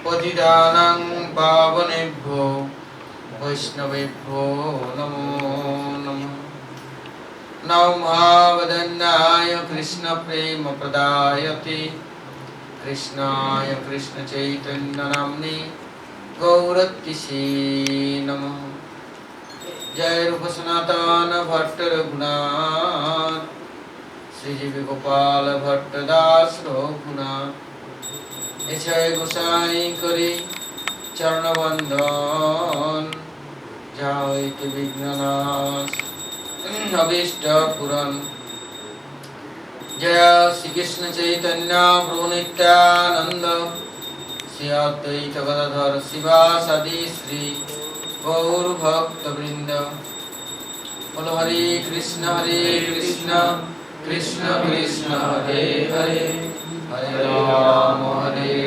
पतितानां पावनेभ्यो वैष्णवेभ्यो नमो नमः। नमो महावदन्याय कृष्ण प्रेम प्रदायते कृष्णाय कृष्ण चैतन्य नाम्ने गौरतिसे नमः। जय रूप सनातन भट्ट रघुनाथ श्रीजीव गोपाल भट्ट दास रघुनाथ एछाय गोसाई करी चरण बंदन जय के विघ्ननाश अभीष्ट पुरन। जय श्री कृष्ण चैतन्य प्रभु नित्यानंद श्री अद्वैत गदाधर शिवासादि श्री गौर भक्त वृंद। बोलो हरे कृष्ण कृष्ण कृष्ण हरे हरे हरे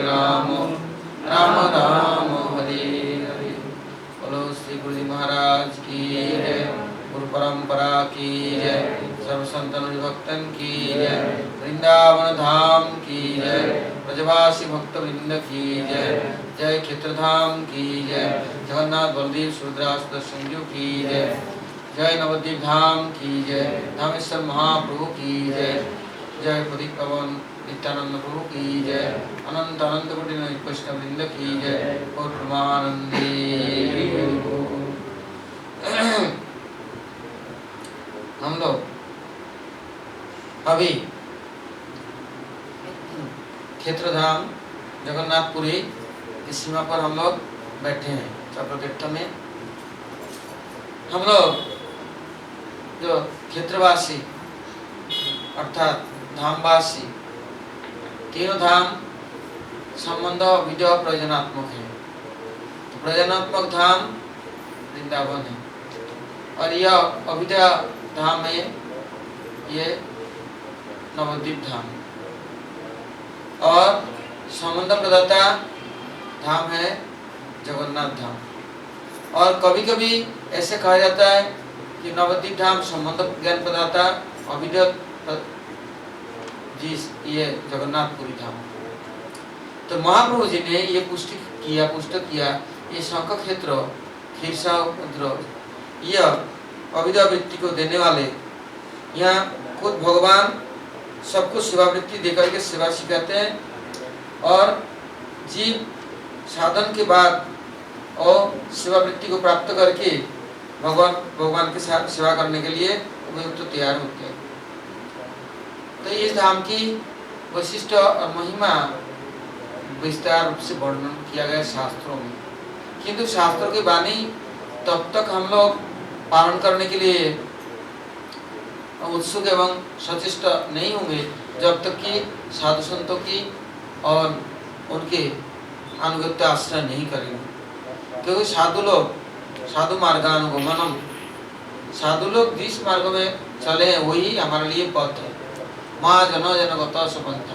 राम राम राम हरे हरे। बोलो श्री गुरु जी महाराज की जय, गुरु परंपरा की जय, सर्व संतन भक्तन की जय, वृंदावन धाम की जय, ब्रजवासी भक्त वृंद की जय, जय क्षेत्रधाम की जय, जगन्नाथ बलदेव सुभद्रा सुदर्शन की जय, जय नवद्वीप धाम की जय, धामेश्वर महाप्रभु की जय, जय प्रदीप पवन नित्यानंद प्रभु की जय, अनंत अनंत कोटि वैष्णव वृंद की जय और परमानंदे। हम लोग अभी क्षेत्रधाम जगन्नाथपुरी की सीमा पर हम लोग बैठे हैं चक्रतीर्थ में। हम लोग जो क्षेत्रवासी अर्थात धामवासी तीनों धाम संबंध विधेय प्रयोजनात्मक है। तो प्रयोजनात्मक धाम वृंदावन है और यह अविद्या धाम है, ये नवद्वीप धाम, और संबंध प्रदाता धाम है जगन्नाथ धाम। और कभी कभी ऐसे कहा जाता है कि नवद्वीप धाम संबंध ज्ञान प्रदाता अविद्या जी ये जगन्नाथपुरी धाम। तो महाप्रभु जी ने ये पुष्ट किया ये शंख क्षेत्र खीरसा यह अविद्या वृत्ति को देने वाले, यहाँ खुद भगवान सबको सेवा वृत्ति देकर के सेवा सिखाते हैं और जीव साधन के बाद और सेवा वृत्ति को प्राप्त करके भगवान के साथ सेवा करने के लिए उपयुक्त तैयार होते हैं। तो इस धाम की वैशिष्ट और महिमा विस्तार रूप से वर्णन किया गया शास्त्रों में, किंतु शास्त्रों की वाणी तब तक हम लोग पालन करने के लिए उत्सुक एवं सचेष्ट नहीं होंगे जब तक कि साधु संतों की और उनके अनुगत्य आश्रय नहीं करेंगे। क्योंकि साधु मार्गानुगमनम, साधु लोग जिस मार्ग में चले हैं वही हमारे लिए पथ है। महाजनो जनगत सुपंथ,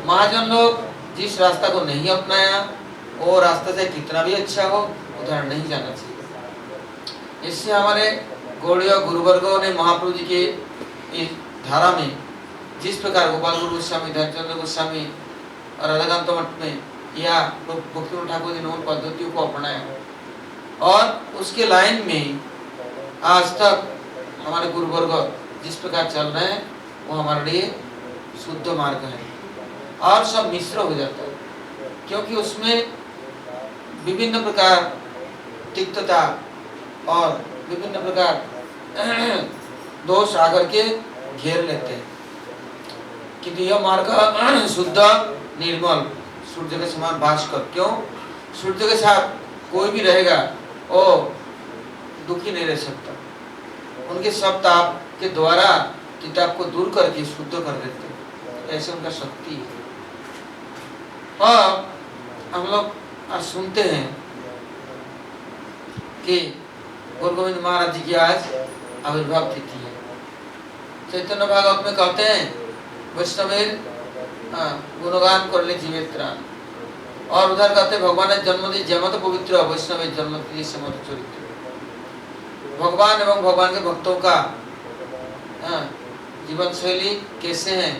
महाजन लोग जिस रास्ता को नहीं अपनाया वो रास्ता से कितना भी अच्छा हो उधर नहीं जाना चाहिए। इससे हमारे गौड़ीय गुरुवर्गों ने महाप्रभु जी के इस धारा में जिस प्रकार गोपाल गुरु गोस्वामी, धनचंद्र गोस्वामी और राधाकांत मठ में या भक्ति ठाकुर जी ने उन पद्धतियों को अपनाया और उसके लाइन में आज तक हमारे गुरुवर्ग जिस प्रकार चल रहे हैं वो हमारे लिए शुद्ध मार्ग है। और सब मिश्र हो जाता है क्योंकि उसमें विभिन्न प्रकार तिक्तता और विभिन्न प्रकार दोष आकर के घेर लेते हैं। किंतु यह मार्ग शुद्ध निर्मल सूर्य के समान भास्कर, क्यों सूर्य के साथ कोई भी रहेगा वो दुखी नहीं रह सकता, उनके सब ताप के द्वारा किताब को दूर करके शुद्ध कर देते हैं, ऐसे उनका शक्ति है। और हम लोग आज सुनते हैं कि गुरु गोविंद महाराज जी की आज आविर्भाव तिथि है। चैतन्य भागवत में कहते हैं वैष्णवेर गुणगान कर ले जीवे त्राण, और उधर कहते भगवान जन्म दी जमत पवित्र वैष्णव जन्म दी समत चरित्र। भगवान एवं भगवान के भक्तों का जीवन शैली कैसे है,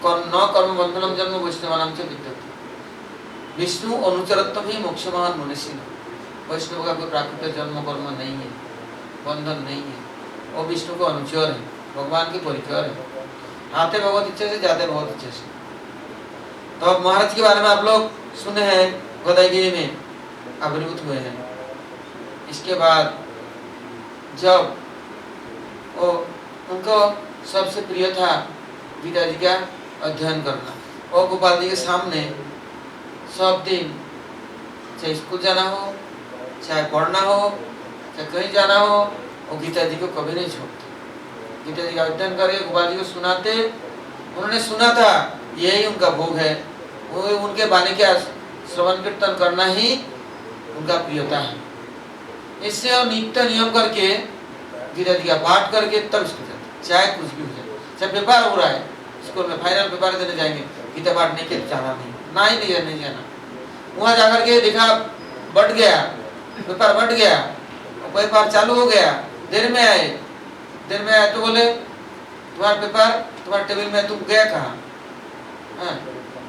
न कर्म बंधनम जन्म वैष्णवानाम च विद्यते। विष्णु अनुचरत्व ही मोक्षमान मनुष्य। वैष्णव का कोई प्राकृतिक जन्म कर्म नहीं है, बंधन नहीं है, वो विष्णु को अनुचर है, भगवान के परिचर है, आते भगवत इच्छा से जाते भगवत इच्छा से। तो अब महाराज के बारे में आप लोग सुने हैं, गोदाईगिरी में आविर्भूत हुए हैं। इसके बाद जब वो उनको सबसे प्रिय था गीता जी का अध्ययन करना, और गोपाल जी के सामने सब दिन, चाहे स्कूल जाना हो, चाहे पढ़ना हो, चाहे कहीं जाना हो, वो गीता जी को कभी नहीं छोड़ते। गीता जी का अध्ययन करके गोपाल जी को सुनाते। उन्होंने सुना था यही उनका भोग है, वो उनके बाणी का श्रवण कीर्तन करना ही उनका प्रियता है। इससे वो नित्य नियम करके गीता जी का पाठ करके तब स्कूल जाते, चाहे कुछ भी हो जाए, चाहे पेपर हो रहा है स्कूल में, फाइनल पेपर देने जाएंगे, गीता पाठ नहीं किया जाना नहीं, ना ही नहीं जाना। वहाँ जाकर के देखा बढ़ गया, पेपर बढ़ गया, पेपर चालू हो गया, देर में आए तो बोले तुम्हारा पेपर तुम्हारे टेबल में, तुम गया कहाँ?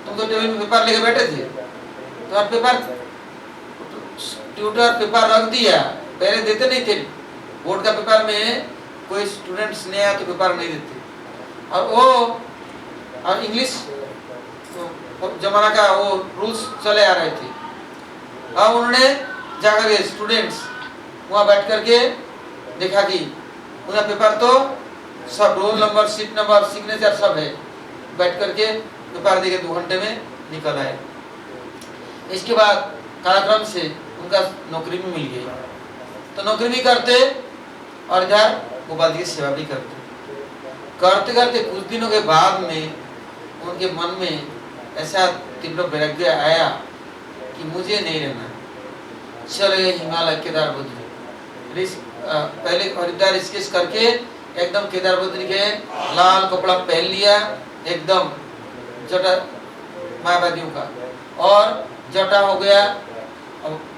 तुम तो टेबल में पेपर लेके बैठे थे, तुम्हारा पेपर ट्यूटर पेपर रख दिया, पहले देते नहीं थे। बोर्ड का पेपर में कोई स्टूडेंट्स नहीं आया तो पेपर नहीं देते, और वो और इंग्लिश जमाना का वो रूल्स चले आ रहे थे। अब उन्होंने जाकर के स्टूडेंट्स वहाँ बैठ करके देखा कि उनका पेपर तो सब roll number, seat number, signature सब है, बैठ करके पेपर देके 2 घंटे में निकल आए। इसके बाद कार्यक्रम से उनका नौकरी भी मिल गई, तो नौकरी भी करते और इधर गोपाल जी की सेवा भी करते। करते करते कुछ दिनों के बाद में उनके मन में ऐसा तीव्र वैराग्य आया कि मुझे नहीं रहना, चले हिमालय केदार बद्री। पहले हरिद्वार ऋषिकेश करके एकदम केदार बद्री के लाल कपड़ा पहन लिया, एकदम जटा मायावादियों का, और जटा हो गया,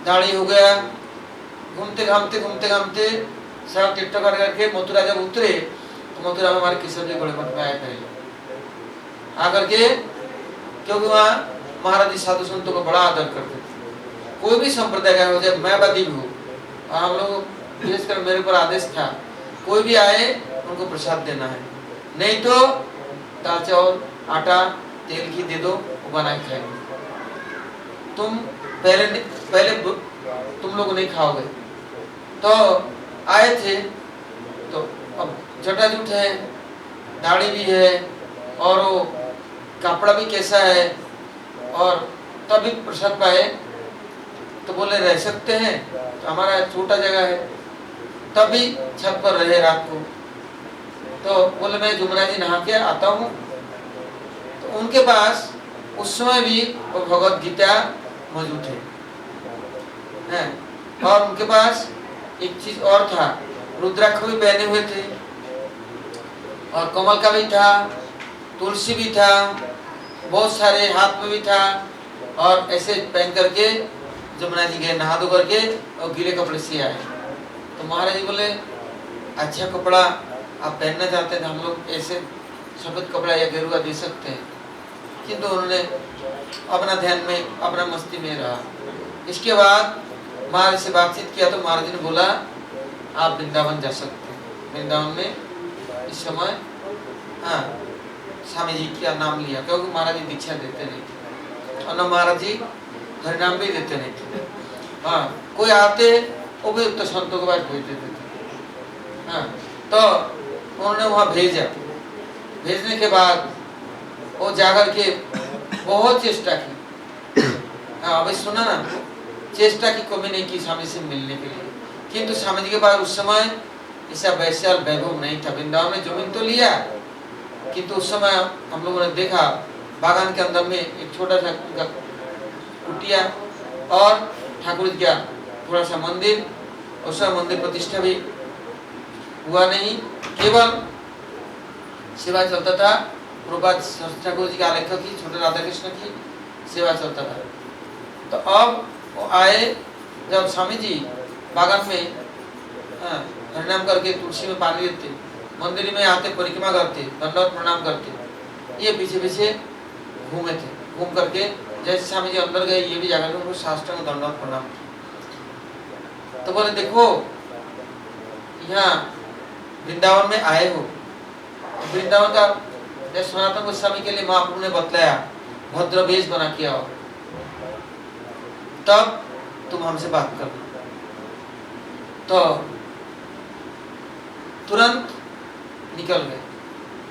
दाढ़ी हो गया। घूमते घूमते सड़क तीर्थ कर करके मथुरा जब उतरे तो मथुरा में हमारे किशोर जी बड़े मठ में आए पहले आकर के, क्योंकि वहाँ महाराज जी साधु संतों को बड़ा आदर करते थे। कोई भी संप्रदाय का हो, चाहे मायावादी भी हो, हम लोग विशेषकर मेरे ऊपर आदेश था कोई भी आए उनको प्रसाद देना है, नहीं तो दाल चावल आटा तेल घी दे दो, वो बना के खाएंगे। तुम पहले तुम लोग नहीं खाओगे। तो आए थे, तो अब जटाजूट है, दाढ़ी भी है, और वो कपड़ा भी कैसा है, और तभी प्रसाद पाए। तो बोले रह सकते हैं, तो हमारा छोटा जगह है, तभी छत पर रहे रात को। तो बोले मैं जुमना जी नहा के आता हूँ। तो उनके पास उस समय भी वो भगवत गीता मौजूद है, और उनके पास एक चीज और था, रुद्राक्ष भी पहने हुए थे, और कमल का भी था, तुलसी भी था, बहुत सारे हाथ में भी था, और ऐसे पहन करके जमुना जी गए नहा धो करके, और गीले कपड़े से आए। तो महाराज जी बोले अच्छा कपड़ा आप पहनना चाहते हैं, हम लोग ऐसे सफेद कपड़ा या गेरुआ दे सकते हैं, किंतु उन्होंने अपना ध्यान में, अपना मस्ती में रहा। इसके बाद महाराज से बातचीत किया तो महाराज ने बोला आप वृंदावन जा सकते हैं। वृंदावन में इस समय स्वामी जी का नाम लिया, क्योंकि महाराज जी दीक्षा देते नहीं थे, और न महाराज जी हरिनाम भी देते नहीं थे। कोई आते वो भी तो संतों के पास भेज देते थे। तो उन्होंने वहाँ भेजा। भेजने के बाद वो जाकर के बहुत चेष्टा की, अभी सुना ना, चेष्टा की कमी नहीं की स्वामी से मिलने के लिए, किंतु स्वामी जी के पास उस समय ऐसा वैशाल वैभव नहीं था। वृंदावन में जमीन तो लिया, किंतु उस समय हम लोगों ने देखा बागान के अंदर में एक छोटा सा कुटिया और ठाकुर जी का थोड़ा सा मंदिर, उस समय मंदिर प्रतिष्ठा भी हुआ नहीं, केवल सेवा चलता था। प्रभुपाद ठाकुर जी के आलेखक की, छोटे राधा कृष्ण की सेवा चलता था। तो अब वो आए, जब स्वामी जी बागान में हरिनाम करके तुलसी में पानी देते, मंदिर में आते, परिक्रमा करते, दंडवत प्रणाम करते, ये पीछे पीछे घूमे थे। घूम करके जैसे स्वामी जी अंदर गए, ये भी जाकर उनको साष्टांग दंडवत प्रणाम। तो बोले देखो यहाँ वृंदावन में आए हो, वृंदावन का सनातन गोस्वामी के लिए महाप्रभु ने बतलाया भद्र वेश बना के आओ, तब तुम हमसे बात करना। तो तुरंत निकल गए,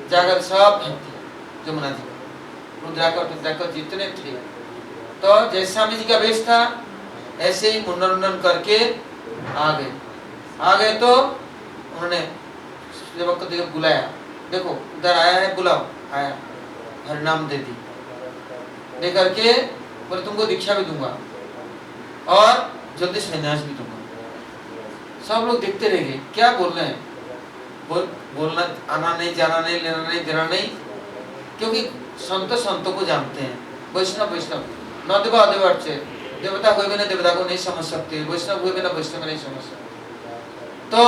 जाकर सब फेंक दिया जमुना जी में, रुद्राकर जितने थे। तो जैसे स्वामी जी का वेश था ऐसे ही मुंडन उंडन करके आ गए। तो उन्होंने सेवक को देखो बुलाया, देखो उधर आया है, बुलाओ। आया, हरिनाम दे दी, दे करके बोले तुमको दीक्षा भी दूंगा और जल्दी संन्यास भी दूंगा। सब लोग देखते रह गए, क्या बोल रहे हैं, बोलना आना नहीं, जाना नहीं, लेना नहीं, देना नहीं, क्योंकि संतों को जानते हैं। वैष्णव न देवा अदेवर्चे, देवता हुए बिना देवता को नहीं समझ सकते, वैष्णव हुए बिना वैष्णव को नहीं समझ सकते। तो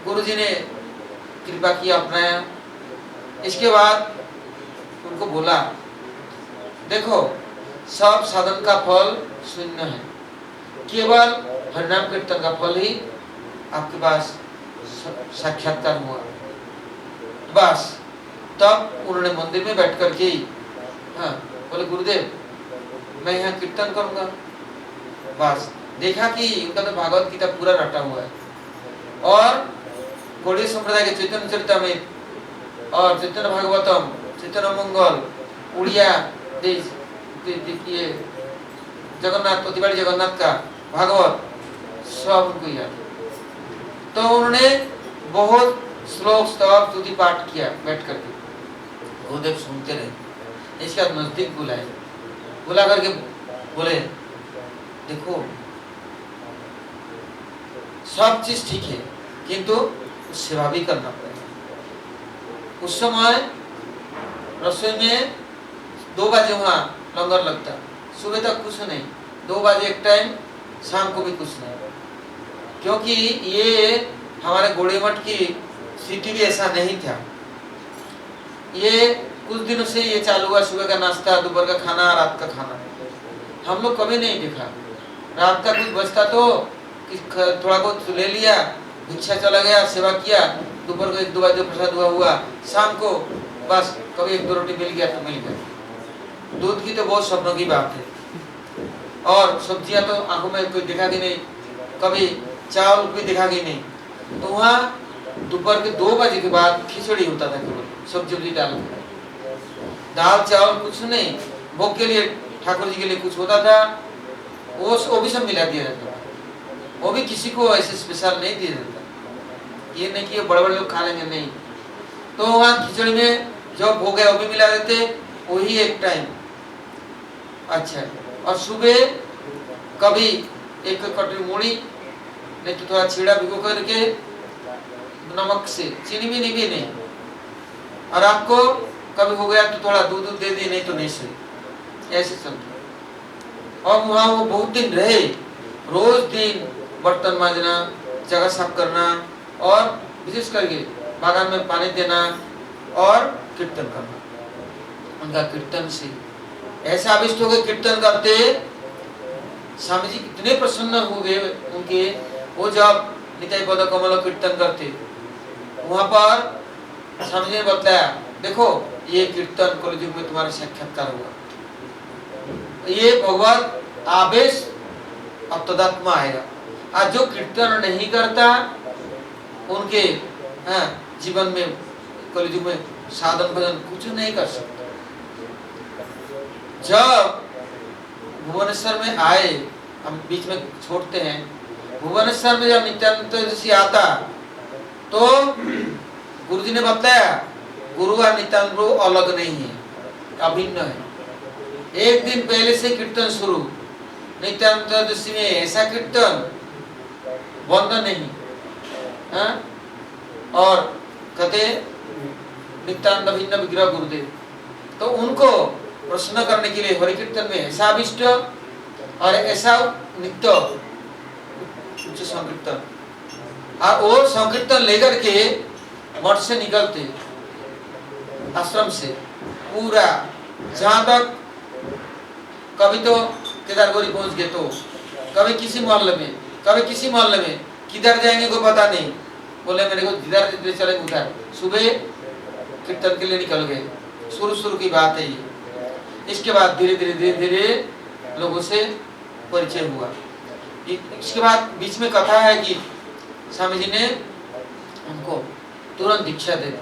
गुरुजी ने कृपा किया, अपनाया। इसके बाद उनको बोला देखो सब साधन का फल शून्य है, केवल हरिनाम कीर्तन का फल ही आपके पास साक्षात्कार हुआ। बस तब उन्होंने मंदिर में बैठ कर के बोले गुरुदेव मैं यहाँ कीर्तन करूंगा। बस देखा कि उनका तो भागवत गीता पूरा रटा हुआ है, और गौड़ीय संप्रदाय के चैतन्य चरितमृत और चैतन्य भागवतम, चैतन्य मंगल, उड़िया देखिए जगन्नाथ, अतिवाड़ी जगन्नाथ का भागवत सब उनको याद है। तो उन्होंने बहुत श्लोक स्तव स्तुति पाठ किया बैठ करके, गुरुदेव सुनते रहे। इसके बाद नजदीक बुला करके बोले देखो सब चीज ठीक है, किंतु सेवा भी करना पड़ेगा। उस समय रसोई में 2 बजे वहाँ लंगर लगता, सुबह तक कुछ नहीं, 2 बजे एक टाइम, शाम को भी कुछ नहीं, क्योंकि ये हमारे गौड़ीय मठ की सिटी भी ऐसा नहीं था। ये कुछ दिनों से ये चालू हुआ, सुबह का नाश्ता, दोपहर का खाना, रात का खाना। हम लोग कभी नहीं देखा। रात का कुछ बचता तो थोड़ा बहुत ले लिया, भिक्षा चला गया, सेवा किया, दोपहर को 1-2 बजे प्रसाद हुआ, शाम को बस कभी 1-2 रोटी मिल गया तो मिल गया। दूध की तो बहुत सपनों की बात है, और सब्जियां तो आंखों में कोई दिखा की नहीं, कभी चावल भी दिखा की नहीं। तो वहाँ दोपहर के 2 बजे के बाद खिचड़ी होता था, केवल सब्जी डाल, दाल चावल कुछ नहीं। भोग के लिए ठाकुर जी के लिए कुछ होता था, वो भी सब मिला दिया जाता था, वो भी किसी को ऐसे स्पेशल नहीं दिया जाता। ये नहीं कि बड़े बड़े लोग खा लेंगे, नहीं। तो वहाँ खिचड़ी में जो भोग है वो भी मिला देते, वही एक टाइम। अच्छा, और सुबह कभी 1 कटोरी मूढ़ी, नहीं तो थोड़ा छीड़ा भिगो करके नमक से, चीनी भी नहीं, और आपको कभी हो गया तो थोड़ा दूध दे दी, नहीं तो नहीं से, ऐसे चलता। और वहाँ वो बहुत दिन रहे, रोज दिन बर्तन मांजना, जगह साफ करना, और विशेष करके बागान में पानी देना और कीर्तन करना। उनका कीर्तन से ऐसा अभिष्ट हो गए, कीर्तन करते स्वामी जी कितने प्रसन्न हो गए उनके। वो जब निताई पद कमल कीर्तन करते, वहां पर स्वामी जी ने बताया देखो ये कीर्तन कलयुग में तुम्हारा साक्षात्कार हुआ, ये भगवत आवेश अब तदात्मा आएगा। आज जो कीर्तन नहीं करता उनके जीवन में कलयुग में साधन भजन कुछ नहीं कर सकता। जब भुवनेश्वर में आए, हम बीच में छोड़ते हैं, भुवनेश्वर में जब नित्यानंद ऋषि आता तो गुरुजी ने बताया गुरु और नित्यानंद अलग नहीं है, अभिन्न है। एक दिन पहले से कीर्तन शुरू, नित्यानंद ऋषि में ऐसा कीर्तन बंद नहीं, और कहते नित्यानंद भिन्न विग्रह गुरुदेव। तो उनको प्रश्न करने के लिए हरि कीर्तन में ऐसा अभिष्ट और ऐसा नित्य उच्च संकीर्तन, और वो संकीर्तन लेकर के मठ से निकलते, आश्रम से पूरा जहां तक कभी तो केदारगौरी पहुंच गए, तो कभी किसी मोहल्ले में, कभी किसी मोहल्ले में, किधर जाएंगे कोई पता नहीं। बोले मेरे को जिधर जिधर चलेंगे उधर। सुबह कीर्तन के लिए निकल गए, शुरू की बात है ये। इसके बाद धीरे धीरे लोगों से परिचय हुआ। इसके बाद बीच में कथा है कि स्वामी जी ने उनको तुरंत दीक्षा दे दी,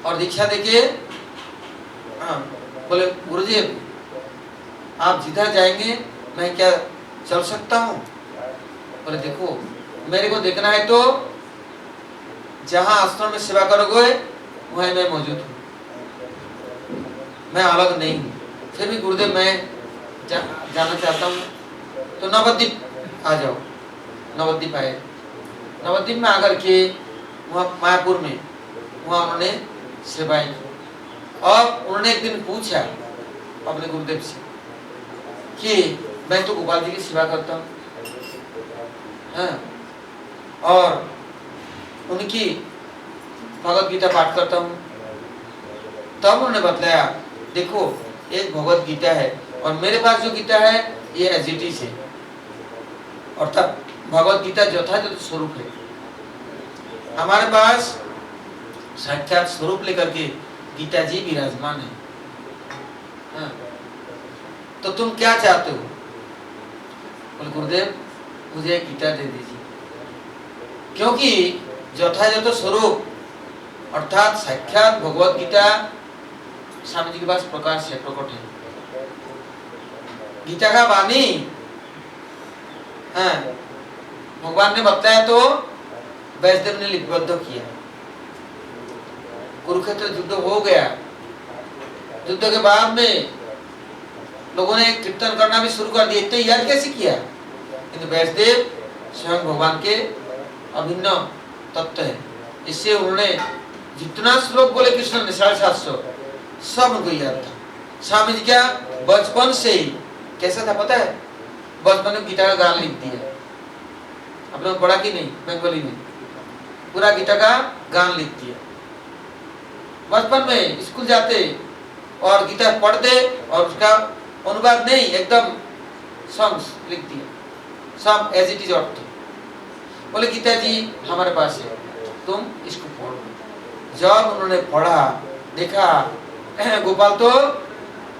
और दीक्षा देके बोले गुरुदेव आप जिधर जाएंगे मैं क्या चल सकता हूँ? बोले देखो मेरे को देखना है तो जहाँ आश्रम में सेवा करोगे वहीं मैं मौजूद हूँ, मैं अलग नहीं हूँ। फिर भी गुरुदेव मैं जाना चाहता हूँ, तो नवद्वीप आ जाओ। नवद्वीप आए, नवद्वीप में आकर के वहाँ मायापुर में वहाँ उन्होंने सेवाएं की। और उन्होंने एक दिन पूछा अपने गुरुदेव से कि मैं तो गोपाल जी की सेवा करता हूँ, हाँ, और उनकी भगवत गीता पाठ करता हूँ। तब उन्होंने बताया देखो एक भगवत गीता है और मेरे पास जो गीता है ये एज इट इज है, और तब भगवत गीता यथार्थ स्वरूप है। हमारे पास साक्षात स्वरूप लेकर के गीता जी विराजमान है, हाँ। तो तुम क्या चाहते हो? बोले गुरुदेव मुझे गीता दे दीजिए, क्योंकि यथार्थ स्वरूप अर्थात साक्षात भगवत गीता स्वामी जी के पास प्रकाश से प्रकट है। गीता का वाणी, हाँ, भगवान ने बताया तो वैष्णव ने लिपिबद्ध किया। कुरुक्षेत्र युद्ध हो गया, युद्ध के बाद में लोगों ने कीर्तन करना भी शुरू कर दिया। इतने याद कैसे किया? किंतु वैष्णव स्वयं भगवान के अभिन्न तत्व है, इससे उन्होंने जितना श्लोक बोले कृष्ण ने 750 सब उनको याद था। स्वामी जी क्या बचपन से ही कैसा था पता है? बचपन में गीता का गान लिख दिया। आप लोग पढ़ा कि नहीं? बंगाली में पूरा गीता का गान लिख दिया। बचपन में स्कूल जाते और गीता पढ़ते और उसका अनुवाद नहीं, एकदम सॉन्ग्स लिख दिया, सब एज इट इज अर्थ। बोले गीता जी हमारे पास है, तुम इसको पढ़ो। जब उन्होंने पढ़ा देखा गोपाल तो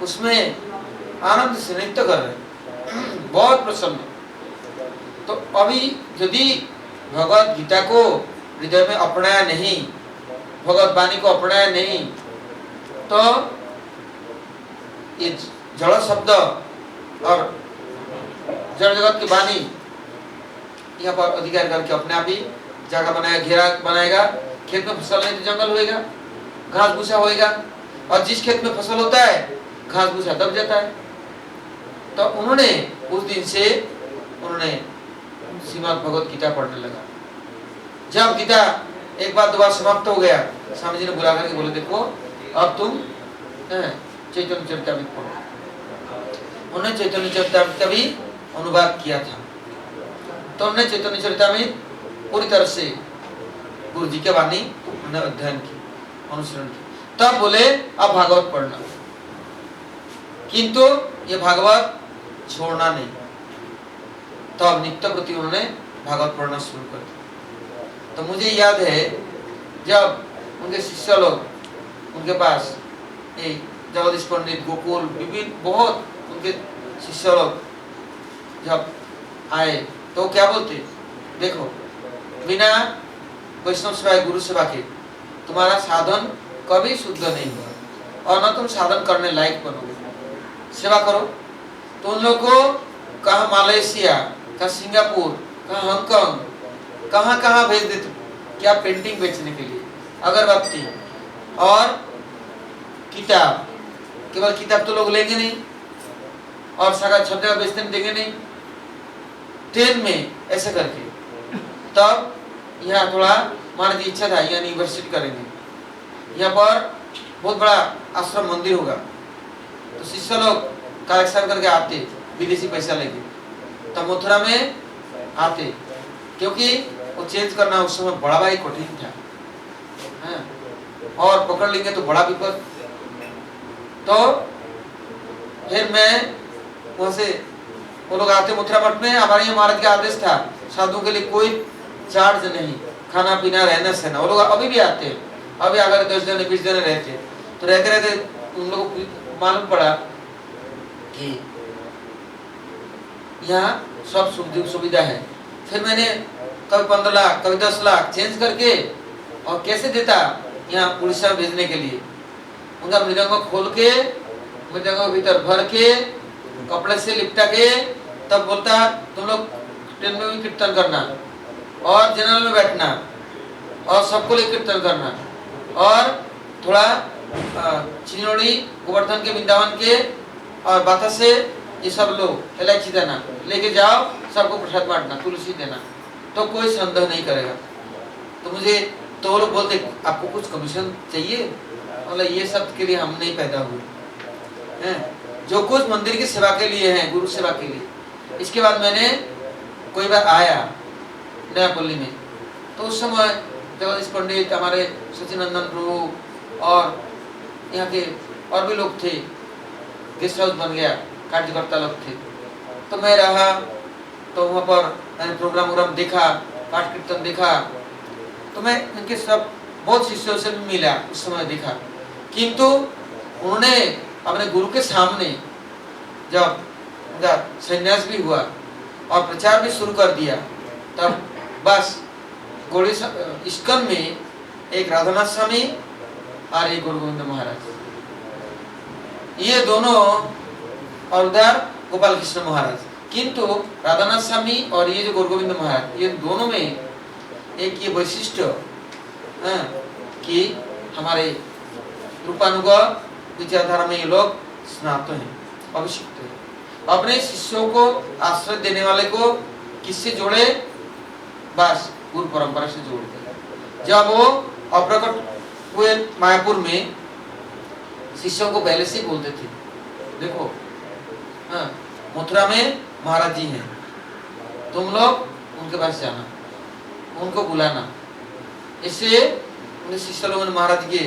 उसमें आनंद से नृत्य कर रहे, बहुत प्रसन्न। तो अभी यदि भगवत गीता को हृदय में अपनाया नहीं, भगवत वाणी को अपनाया नहीं, तो ये जड़ शब्द और जड़ जगत की वाणी यहाँ पर अधिकार करके अपने आप ही जगह बनाएगा, घेरा बनाएगा। खेत में फसल नहीं तो जंगल होएगा, घास भूसा होएगा, और जिस खेत में फसल होता है घास भूसा दब जाता है। तो उन्होंने उस दिन से उन्होंने श्रीमद् भगवत गीता पढ़ने लगा। जब गीता एक बार दो बार समाप्त हो गया, स्वामी जी ने बुला करके बोले देखो अब तुम चैतन्य चरितामृत पढ़ो। उन्होंने चैतन्य चरितामृत भी अनुवाद किया था। तो उन्होंने चैतन्य चरितामृत पूरी तरह से गुरु जी के वाणी उन्होंने अध्ययन की, अनुसरण की। तब बोले अब भागवत पढ़ना, किंतु ये भागवत छोड़ना नहीं। तो अब नित्य प्रति उन्होंने भागवत पढ़ना शुरू कर दिया। तो मुझे याद है जब उनके शिष्य लोग उनके पास जगदीश पंडित, गोकुल, विभिन्न बहुत उनके शिष्य लोग जब आए तो क्या बोलते, देखो बिना वैष्णव सेवा गुरु सेवा के तुम्हारा साधन कभी शुद्ध नहीं होगा और न तुम साधन करने लायक बनोगे। सेवा करो। तो उन लोगों को कहाँ मलेशिया, कहाँ सिंगापुर, कहाँ हांगकांग, कहाँ भेज देते, क्या पेंटिंग बेचने के लिए, अगरबत्ती और किताब। केवल किताब तो लोग लेंगे नहीं और सारा सब जगह बेचने में देंगे नहीं, ट्रेन में ऐसे करके। तब यहाँ थोड़ा हमारी इच्छा था यहाँ यूनिवर्सिटी करेंगे, यहाँ पर बहुत बड़ा आश्रम मंदिर होगा। तो शिष्य लोग कलेक्शन करके आते विदेशी पैसा लेके, तब मथुरा में आते, क्योंकि वो चेंज करना उस समय बड़ा भाई कठिन था, हाँ? और पकड़ लेंगे तो बड़ा विपद। तो फिर मैं वहाँ से वो लोग आते मथुरा मठ में। हमारे यहाँ महाराज का आदेश था साधुओं के लिए कोई चार्ज नहीं, खाना पीना रहना सहना। वो लोग अभी भी आते हैं, अभी अगर 10 दिन 20 दिन रहते, तो रहते रहते उन लोगों को मालूम पड़ा कि यहाँ सब सुविधा है। फिर मैंने कभी 15 लाख कभी 10 लाख चेंज करके और कैसे देता यहाँ उड़ीसा भेजने के लिए। उनका मृदंग खोल के मृदंग भीतर भर के कपड़े से लिपटा के तब बोलता तुम लोग ट्रेन में भी कीर्तन करना और जनरल में बैठना और सबको लिए कीर्तन करना और थोड़ा चिनोड़ी गोवर्धन के वृंदावन के और बाता से ये सब लोग इलायची देना लेके जाओ, सबको प्रसाद बांटना, तुलसी देना, तो कोई संदेह नहीं करेगा। तो मुझे तो वो लोग बोलते आपको कुछ कमीशन चाहिए, मतलब ये सब के लिए हम नहीं पैदा हुए हैं, जो कुछ मंदिर की सेवा के लिए है, गुरु सेवा के लिए। इसके बाद मैंने कोई बार आया नयापल्ली में, तो उस समय जगदीश पंडित, हमारे सचिनंदन प्रभु और यहाँ के और भी लोग थे, गेस्ट हाउस बन गया, कार्यकर्ता लोग थे। तो मैं रहा, तो वहाँ पर मैंने प्रोग्राम देखा, पाठ कीर्तन देखा, तो मैं इनके सब बहुत शिष्यों से भी मिला, उस समय देखा। किंतु उन्होंने अपने गुरु के सामने जब उनका संन्यास भी हुआ और प्रचार भी शुरू कर दिया, तब बस गौड़ी इस्कन में एक राधानाथ स्वामी और एक गुरु गोविंद महाराज, ये दोनों, और उधर गोपाल कृष्ण महाराज। किंतु राधानाथ स्वामी और ये जो गुरु गोविंद महाराज, ये दोनों में एक ये वैशिष्ट कि हमारे रूपानुग विचारधारा में ये लोग स्नात हैं, अभिषिक्त हैं। अपने शिष्यों को आश्रय देने वाले को किससे जोड़े? बस गुरु परंपरा से जोड़ते। जब वो अप्रकट हुए मायापुर में, शिष्यों को पहले से ही बोलते थे देखो मथुरा में महाराज जी हैं, तुम लोग उनके पास जाना, उनको बुलाना। इससे उन शिष्य लोगों ने महाराज के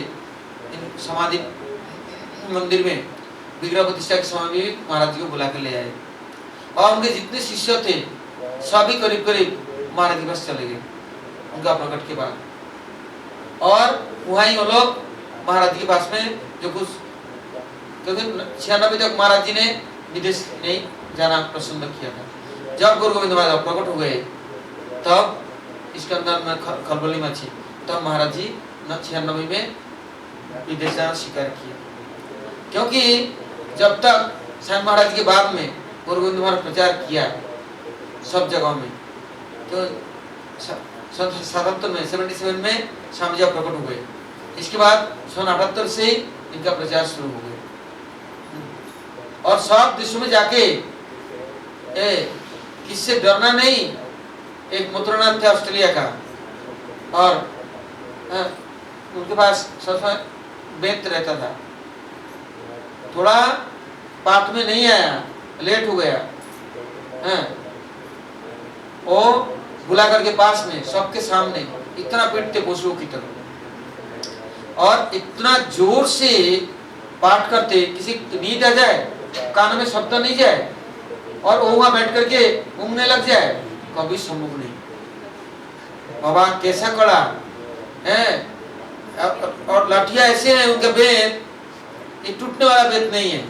समाधि मंदिर में विग्रह प्रतिष्ठा के समय भी महाराज जी को बुला के ले आए, और उनके जितने शिष्य थे सभी करीब करीब महाराज के पास चले गए उनका प्रकट के बाद। और वहीं वो लोग महाराज जी के पास में जो कुछ, क्योंकि 96 तक महाराज जी ने विदेश नहीं जाना पसंद किया था। जब गुरु गोविंद महाराज प्रकट हुए तब इसके अंदर में खलबली में थी, तब महाराज जी 96 में विदेश जाना स्वीकार किया। क्योंकि जब तक साईं महाराज के बाद में गुरु गोविंद महाराज प्रचार किया सब जगहों में, तो 77 में 77 में स्वामी जी प्रकट हुए। इसके बाद 78 से इनका प्रचार शुरू हो गया और सब देशों में जाके किससे डरना नहीं। एक मुद्रनाथ थे ऑस्ट्रेलिया का, और उनके पास सब वेद रहता था, थोड़ा पाठ में नहीं आया, लेट हो गया, वो बुला करके पास में सबके सामने इतना पीटते पशुओं की तरह, और इतना जोर से पाठ करते किसी नींद आ जाए, कान में शब्द नहीं जाए, और वो वहां बैठ करके ऊँगने लग जाए, कभी संभव नहीं। बाबा कैसा कड़ा है, और लाठिया ऐसे हैं उनका बेत, ये टूटने वाला बेत नहीं है,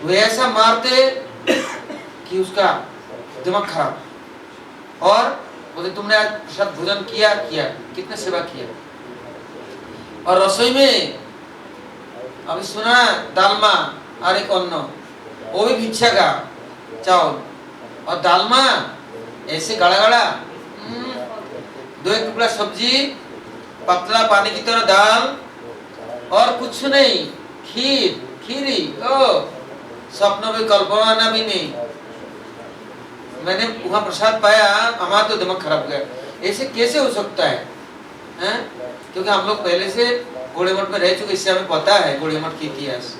वे ऐसा मारते कि उसका दिमाग खराब। और बोले तुमने आज प्रसाद भोजन किया कितने सेवा किया। और रसोई में अभी सुना दालमा और एक अन्न, वो भी भिक्षा का चावल और दालमा ऐसे गाढ़ा गाढ़ा, 2 टुकड़ा सब्जी, पतला पानी की तरह दाल, और कुछ नहीं, खीरी, स्वप्न भी कल्पना भी नहीं। मैंने वहां प्रसाद पाया, हमारा तो दिमाग खराब गया, ऐसे कैसे हो सकता है, क्योंकि हम लोग पहले से गोड़े मठ में रह चुके, इससे हमें पता है गोड़े मठ की इतिहास।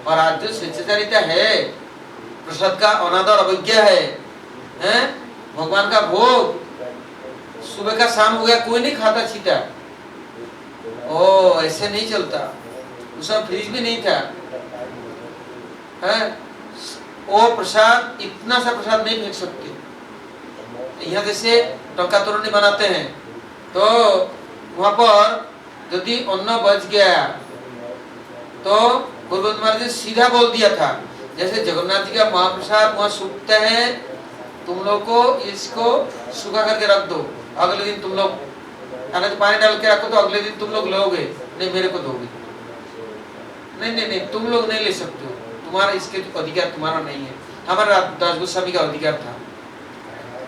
और आज जो स्वेच्छाचारिता है, प्रसाद का अनादर अवज्ञा है, भगवान का भोग सुबह का शाम हो गया कोई नहीं खाता छीटा, ऐसे नहीं चलता। उस समय फ्रिज भी नहीं था, है, वो प्रसाद इतना सा प्रसाद नहीं फेंक सकते। यहाँ जैसे टंका तोरणी बनाते हैं तो वहां पर यदि अन्न बच गया तो गोविंद महाराज जी सीधा बोल दिया था, जैसे जगन्नाथ जी का महाप्रसाद वहां सूखते हैं, तुम लोग को इसको सूखा करके रख दो, अगले दिन तुम लोग तो पानी डाल के रखो तो अगले दिन तुम लोग लोगे, नहीं मेरे को दोगे, नहीं नहीं नहीं तुम लोग नहीं ले सकते हो, तुम्हारा इसके अधिकार तुम्हारा नहीं है। हमारा दास गोस्वामी का अधिकार था,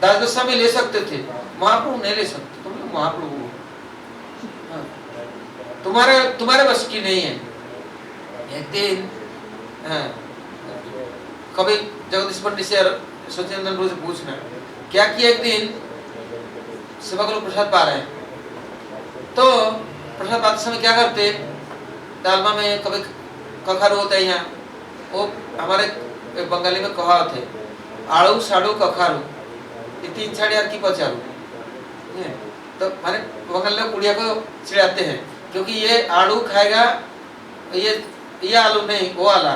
दास गोस्वामी ले सकते थे, महाप्रभु नहीं ले सकते, तुम लोग महाप्रभु हो, हाँ। तुम्हारे बस की नहीं है। एक दिन हाँ, कभी जगदीश पंडित से सचिनंदन प्रभु से पूछना क्या किया, एक दिन सेवक लोग प्रसाद पा रहे हैं तो प्रसाद पाते समय क्या करते, डालमा में कभी कखारू होता है, यहाँ वो हमारे बंगाली में कहावत है, आड़ू साड़ू कखारू ये तीन छाड़ी की पचारू, तो हमारे बंगाल में कुड़िया को चिढ़ाते हैं क्योंकि ये आड़ू खाएगा, ये आलू नहीं वो वाला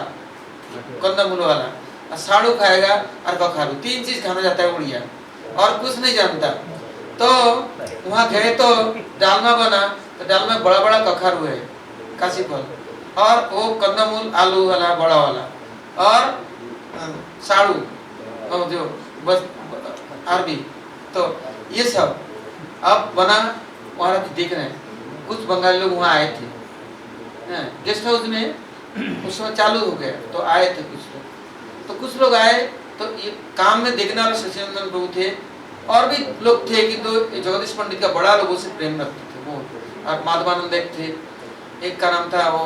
कंदमूल वाला, साड़ू खाएगा और कखारू, तीन चीज खाना जाता है उड़िया और कुछ नहीं जानता। तो वहाँ गए तो डालमा बना, तो डालमा में बड़ा बड़ा कखारू है काशी फल, और वो कंदमूल आलू वाला बड़ा वाला, और साड़ू जो बस अरबी, तो ये सब अब बना। वहाँ देख रहे हैं कुछ बंगाली लोग वहाँ आए थे गेस्ट हाउस में, उस समय चालू हो गया तो आए थे कुछ लोग, तो कुछ लोग आए तो ये काम में देखने वाले सचिनंदन प्रभु थे, और भी लोग थे कि तो जगदीश पंडित का बड़ा लोगों से प्रेम रखते थे वो, और माधवानंद एक थे, एक का नाम था वो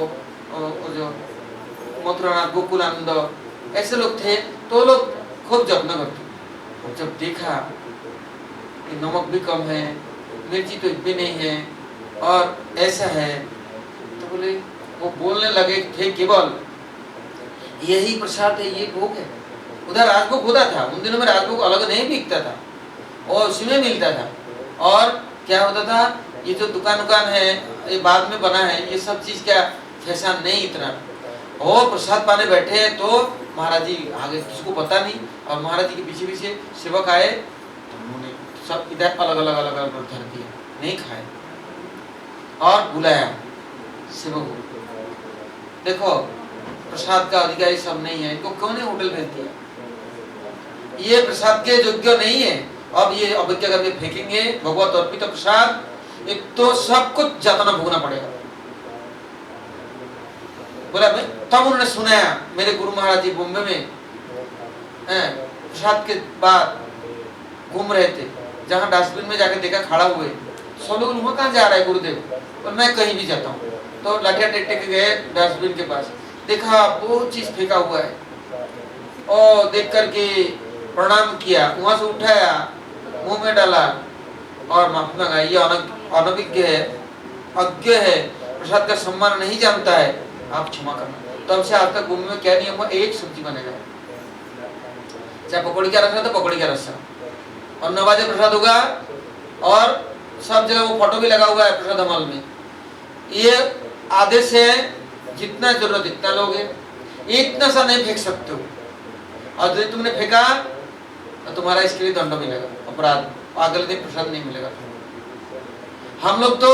जो मथुरानाथ गोकुलानंद, ऐसे लोग थे, तो लोग खूब जत्न करते। जब देखा कि नमक भी कम है, मिर्ची तो इतनी नहीं है और ऐसा है, तो बोले वो बोलने लगे थे केवल यही प्रसाद है, ये भोग है। उधर राजभोग होता था, उन दिनों में राजभोग अलग नहीं बिकता था और उसी में मिलता था। और क्या होता था, ये जो दुकान है ये बाद में बना है, ये सब चीज क्या फैशन नहीं इतना। और प्रसाद पाने बैठे तो महाराज जी आगे किसको पता नहीं, और महाराज जी के पीछे पीछे सेवक आए, उन्होंने सब इधर अलग अलग धर दिया, नहीं खाए और बुलाया सेवक को, देखो प्रसाद का अधिकारी सब नहीं है, इनको क्यों नहीं होटल भेज दिया, ये प्रसाद के योग्य नहीं है, अब ये अवज्ञा करके फेंकेंगे भगवत अर्पित प्रसाद, एक तो सब कुछ जातना भोगना पड़ेगा। बोला तब उन्होंने सुनाया, मेरे गुरु महाराज जी बॉम्बे में प्रसाद के बाद घूम रहे थे, जहाँ डस्टबिन में जाके देखा खड़ा हुए, सब लोग वहाँ कहाँ जा रहा है गुरुदेव, और मैं कहीं भी जाता हूँ, तो लाठिया टेक के गए डस्टबिन के पास, देखा वो चीज फेंका हुआ है, और देख करके प्रणाम किया, वहां से उठाया, मुंह में डाला और माफी मांगा, ये अनभिज्ञ है, अज्ञ है, प्रसाद का सम्मान नहीं जानता है, आप क्षमा करना। तब से आज तक भूमि में क्या नियम हुआ, एक सब्जी बनेगा, चाहे पकौड़ी का रसा तो पकौड़ी का रसा, और 9 बजे प्रसाद होगा, और सब जगह वो फोटो भी लगा हुआ है प्रसाद हमाल में, ये आदेश है, जितना जरूरत इतना लोगे, इतना सा नहीं फेंक सकते हो, और यदि तुमने फेंका तो तुम्हारा इसके लिए दंड मिलेगा, अपराध, अगले दिन प्रसाद नहीं मिलेगा। हम लोग तो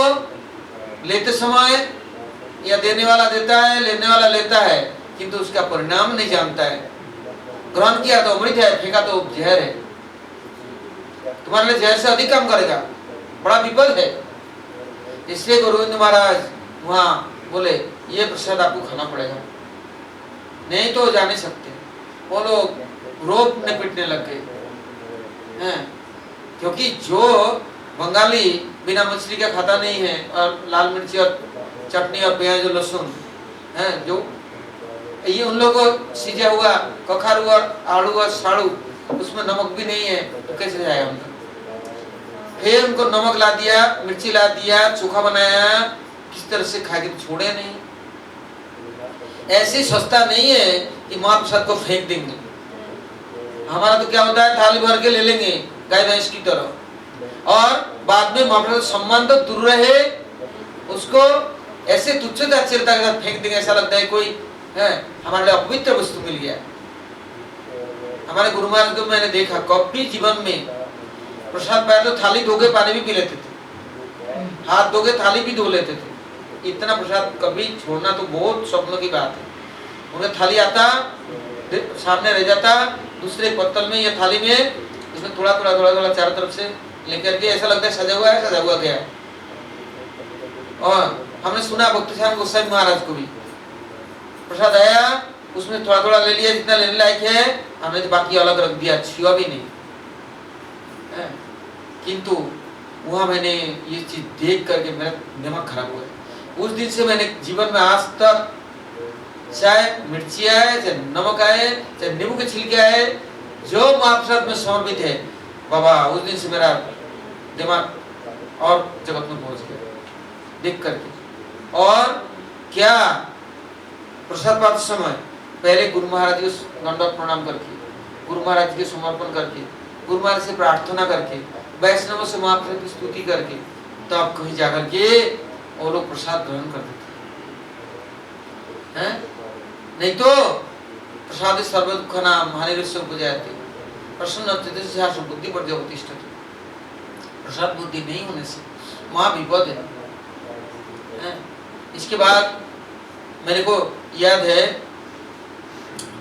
लेते समय या देने वाला देता है, लेने वाला लेता है, किंतु उसका परिणाम नहीं जानता है। ग्रहण किया तो अमृत है, फेंका तो जहर है, तुम्हारे लिए जहर से अधिक काम करेगा, बड़ा विपद है। इसलिए गोविंद महाराज वहां बोले ये प्रसाद आपको खाना पड़ेगा, नहीं तो जा नहीं सकते। वो लोग रोपने पीटने लग गए हैं, क्योंकि जो बंगाली बिना मछली का खाता नहीं है, और लाल मिर्ची और चटनी और प्याज और लहसुन है, जो ये उन लोगों को सीजा हुआ कखारू और आड़ू और साड़ू, उसमें नमक भी नहीं है, तो कैसे जाएगा उनका। फिर उनको नमक ला दिया, मिर्ची ला दिया, चोखा बनाया, किस तरह से खा के छोड़े नहीं। ऐसी सस्ता नहीं है कि महाप्रसाद को फेंक देंगे। हमारा तो क्या होता है, थाली भर के ले लेंगे गाय भैंस की तरह, और बाद में महाप्रसाद सम्मान तो दूर रहे, उसको ऐसे तुच्छता के साथ फेंक देंगे, ऐसा लगता है कोई है, हमारे लिए अपवित्र वस्तु मिल गया। हमारे गुरु महाराज को मैंने देखा कभी जीवन में प्रसाद पाया तो थाली धोके पानी भी पी लेते थे, हाथ धोके थाली भी धो लेते थे। इतना प्रसाद कभी छोड़ना तो बहुत स्वप्न की बात है। उन्हें थाली आता सामने रह जाता, दूसरे पत्तल में या थाली में इसमें थोड़ा थोड़ा थोड़ा थोड़ा चारों तरफ से लेकर के ऐसा लगता है सजा हुआ गया। और हमने सुना भक्ति श्याम गोस्वामी महाराज को भी प्रसाद आया, उसमें थोड़ा थोड़ा ले लिया जितना लेने लायक है, हमने तो बाकी अलग रख दिया, छुआ भी नहीं। किंतु वहां मैंने ये चीज देख करके मेरा दिमाग खराब हुआ। उस दिन से मैंने जीवन में आज तक चाहे मिर्ची आए, चाहे नमक आए, चाहे नींबू के छिलके आए, जो महाप्रसाद में समर्पित है बाबा, उस दिन से मेरा दिमाग और जगत में पहुंच गया देख करके। और क्या प्रसाद पाते समय पहले गुरु महाराज को दंडवत प्रणाम करके, गुरु महाराज के समर्पण करके, गुरु महाराज से प्रार्थना करके, वैष्णव से महाप्रसाद की स्तुति करके, तब कहीं जाकर के वो लोग प्रसाद ग्रहण करते थे। नहीं तो प्रसाद सर्व दुख नाम हानिरस्य उपजायते प्रसन्न चित्तस्य बुद्धि प्रज्ञा प्रतिष्ठते। प्रसाद बुद्धि नहीं होने से महा विपद है। इसके बाद मेरे को याद है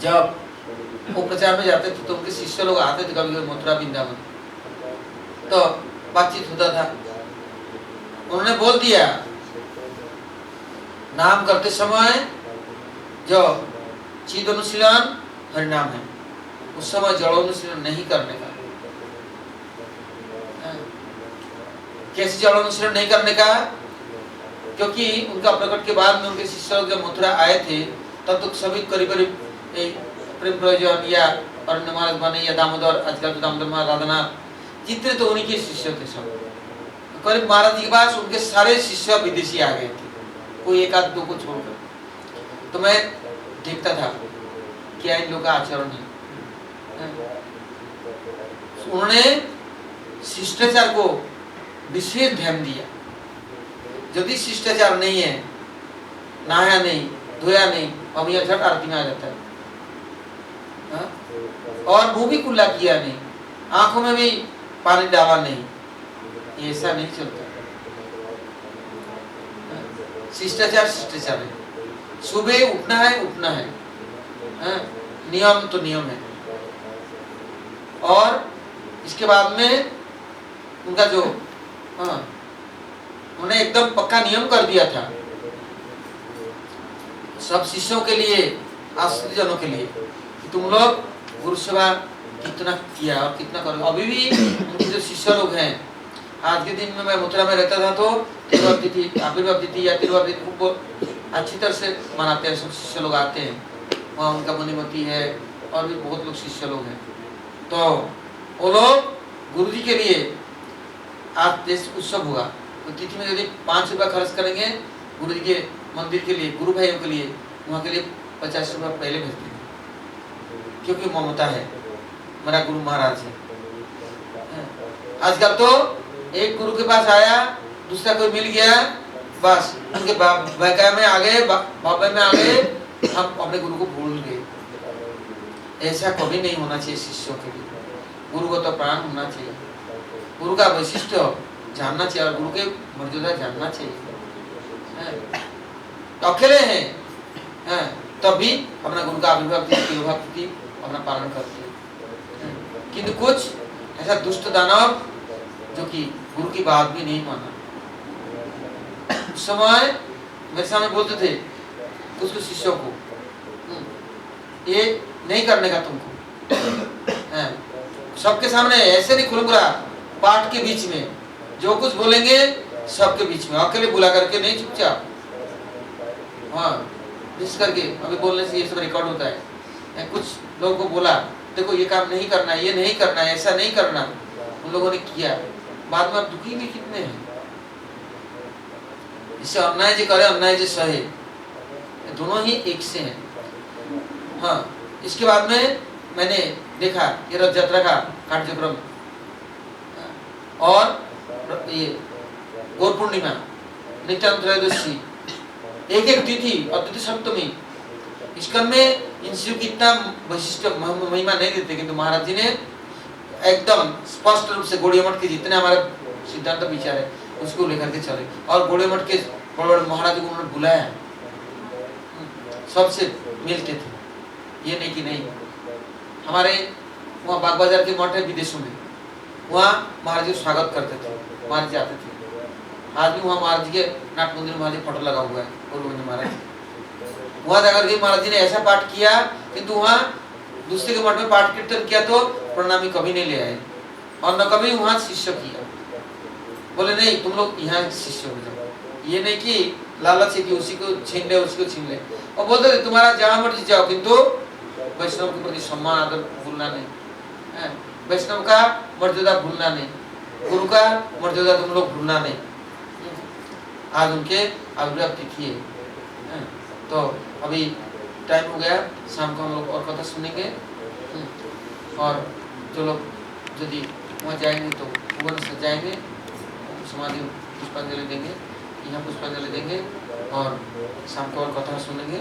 जब वो प्रचार में जाते थे तो उनके शिष्य लोग आते थे कभी कभी मथुरा वृंदावन, तो बातचीत होता था। उन्होंने बोल दिया नाम करते समय जो चिद अनुशीलन हरिनाम है, उस समय जड़ अनुशीलन नहीं करने का। कैसे जड़ अनुशीलन नहीं करने का? क्योंकि उनका प्रकट के बाद में उनके शिष्य लोग जब मथुरा आए थे तब तो सभी करीब करीब प्रेम प्रयोजन या अरण्य महाराज बने या दामोदर, आजकल तो दामोदर महाराज राधानाथ, जितने तो उन्हीं के शिष्य थे सब। करीब महाराज जी के पास उनके सारे शिष्य विदेशी आ गए थे, कोई एक आध दो को छोड़कर। तो मैं देखता था क्या इन लोगों का आचरण है। उन्होंने शिष्टाचार को विशेष ध्यान दिया। यदि शिष्टाचार नहीं है, नहाया नहीं, धोया नहीं, अब यह झट आरती में आ जाता है। और मुंह भी खुला किया नहीं, आंखों में भी पानी डाला नहीं, ऐसा नहीं चलता। शिष्टाचार शिष्टाचार है। सुबह उठना है, उठना है, नियम तो नियम है। और इसके बाद में उनका जो उन्हें एकदम पक्का नियम कर दिया था सब शिष्यों के लिए, आश्रित जनों के लिए, कि तुम लोग गुरु सेवा कितना किया और कितना करो। अभी भी उनके जो शिष्य लोग हैं, आज के दिन में मैं मथुरा में रहता था तो तिरुवार तिथि, आविर्भाव तिथि या तिरुवार तिथि खूब अच्छी तरह से मनाते हैं। सब शिष्य लोग आते हैं, वहाँ उनका मुनिमती है और भी बहुत लोग शिष्य लोग हैं। तो वो लोग गुरु जी के लिए आज जैसे उत्सव हुआ तो तिथि में यदि 5 रुपया खर्च करेंगे गुरु जी के मंदिर के लिए, गुरु भाइयों के लिए, वहाँ के लिए 50 रुपया पहले भेजते हैं, क्योंकि ममता है, मेरा गुरु महाराज है। आजकल तो एक गुरु के पास आया, दूसरा कोई मिल गया, बस उनके बाबा में आ गए, बाबा में आ गए, हम अपने गुरु को भूल गए। ऐसा कभी नहीं होना चाहिए शिष्यों के लिए। गुरु को तो प्राण होना चाहिए, गुरु का वैशिष्ट जानना चाहिए और गुरु के मर्यादा जानना चाहिए। तो अकेले हैं तभी अपना गुरु का आविर्भाव तिथि अपना पालन करते हैं। किंतु कुछ ऐसा दुष्ट दानव जो कि गुरु की बात भी नहीं माना, उस समय मेरे सामने बोलते थे कुछ शिष्यों को, ये नहीं करने का तुमको। सबके सामने ऐसे नहीं खुलगुरा, पाठ के बीच में जो कुछ बोलेंगे सबके बीच में, अकेले बुला करके नहीं, चुपचाप। जिस करके अभी बोलने से ये सब रिकॉर्ड होता है। कुछ लोगों को बोला देखो ये काम नहीं करना, ये नहीं करना, ऐसा नहीं करना, उन लोगों ने किया, बाद में आप दुखी भी कितने हैं। इससे अन्याय जो करे, अन्याय जो सहे, दोनों ही एक से हैं। इसके बाद में मैंने देखा ये रथ यात्रा का कार्यक्रम और ये गौर पूर्णिमा, नित्यानंद त्रयोदशी, एक एक तिथि और तिथि सप्तमी, इस्कॉन में इन शिव की इतना वैशिष्ट महिमा नहीं देते, किंतु महाराज जी ने एकदम स्पष्ट रूप से गौड़िया मठ के जितने हमारे सिद्धांत विचार है उसको लेकर के चले। और गौड़िया मठ के बड़े बड़े महाराज को उन्होंने बुलाया, सबसे मिलते थे, ये नहीं कि नहीं। हमारे वहाँ बाग बाजार के मठ है विदेशों में, वहाँ महाराज जी को स्वागत करते थे, महाराज जी आते थे। आज भी वहाँ महाराज जी के नाट मंदिर में महाराज जी फोटो लगा हुआ है गोविंद महाराज। वहाँ जाकर के महाराज जी ने ऐसा पाठ किया, किंतु वहाँ दूसरे के मठ में पाठ कीर्तन किया तो प्रणामी कभी नहीं ले आए, और न कभी वहाँ शिष्य किया। बोले नहीं तुम लोग यहाँ शिष्य हो जाओ, ये नहीं कि लालच है कि उसी को छीन ले उसी को छीन ले। और बोलते थे तुम्हारा जहाँ मर्जी जाओ, किंतु वैष्णव के प्रति सम्मान आदर भूलना नहीं, वैष्णव का मर्यादा भूलना नहीं, गुरु का मर्यादा तुम लोग भूलना नहीं। आज उनके आविर्भाव तिथि है, तो अभी टाइम हो गया, शाम को हम लोग और कथा सुनेंगे। और जो लोग यदि वहाँ जाएंगे तो भुवन से जाएंगे, समाधि पुष्पांजलि देंगे, यहाँ पुष्पांजलि देंगे और शाम को और कथा सुनेंगे।